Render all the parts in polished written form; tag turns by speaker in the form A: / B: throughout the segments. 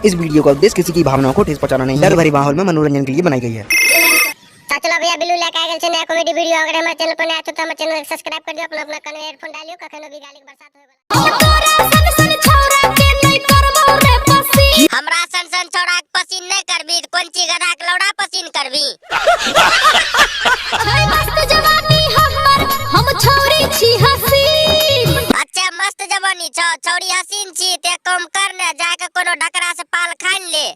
A: इस वीडियो का उद्देश्य किसी की भावनाओं को ठेस पहुंचाना नहीं, डर भरे माहौल में मनोरंजन के लिए बनाई गई है।
B: चलो भैया बिल्लू लेके आ गए नया कॉमेडी वीडियो। अगर हमारे चैनल पर नया तो हमारे चैनल को सब्सक्राइब कर दियो, अपना अपना कान में हेडफोन डालियो, कखनो भी गाली के बरसात होए हमरा सन सन छौड़ा के पसीन नहीं करबी त कोन ची गधा के लौड़ा पसीन करबी।
C: मस्त जवानी हमर हम छौरी छी हसीन।
B: अच्छा मस्त जवानी छ छौरी हसीन छी ते कम कर ने जाके कोनो ढकरा से पाल खान ले।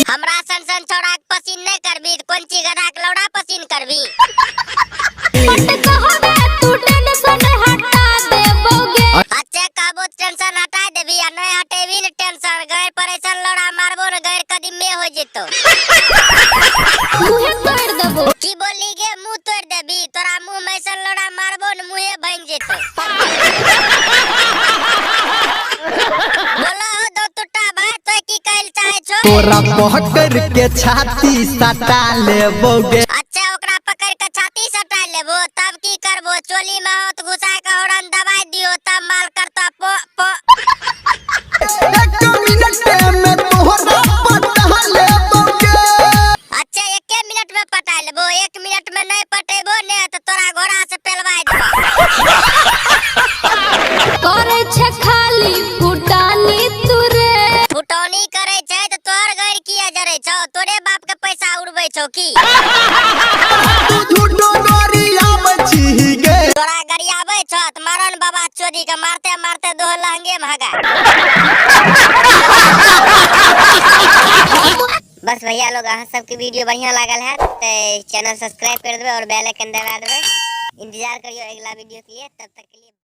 B: हमरा सन सन छौड़ा के पसीन नहीं करबी त कोन ची गधा के लौड़ा पसीन करबी। अच्छा कहबो टेंशन हटा देबी आ नहीं हटेबी न टेंशन गैर परेशान लौड़ा मारबो न गैर कदी में हो जेतो।
C: मुहे तोड़ देबो
B: की बोली गे मुंह तोड़ देबी तोरा मुंह में सन लौड़ा मारबो न मुंहे बन जेतो। बोलो दो टुटा भाई तो की कहल चाहे छो
D: तोरा पकड़ के छाती सटा लेबोगे।
B: अच्छा ओकरा पकड़ के छाती सटा लेबो तब की करबो चोली में हाथ घुसा के हौरन दबाई दियो तब माल करता पो पो।
D: एक मिनट में तोहरा पटा लेबोगे।
B: अच्छा 1 मिनट में पटा लेबो 1 मिनट में नहीं पटेबो ने तो तोरा घोड़ा से पेलवाई देबो।
C: करे छे खाली फुटानी तुरे
B: फुटौनी करे छै त तोहर गैर किया जरे छौ तोरे बाप के पैसा उड़बै छौ की।
D: झूठो गरियाब छी गे।
B: तोरा गरियाबै छौ त मरन बाबा चोदी के मारते मारते दो लहंगे में हगा। बस भैया लोग अहाँ सबके वीडियो बढ़िया लागल है तो चैनल सब्सक्राइब कर देबे और बेल आइकन दबा देबे। इंतजार करियो अगला वीडियो के लिए, तब तक के लिए।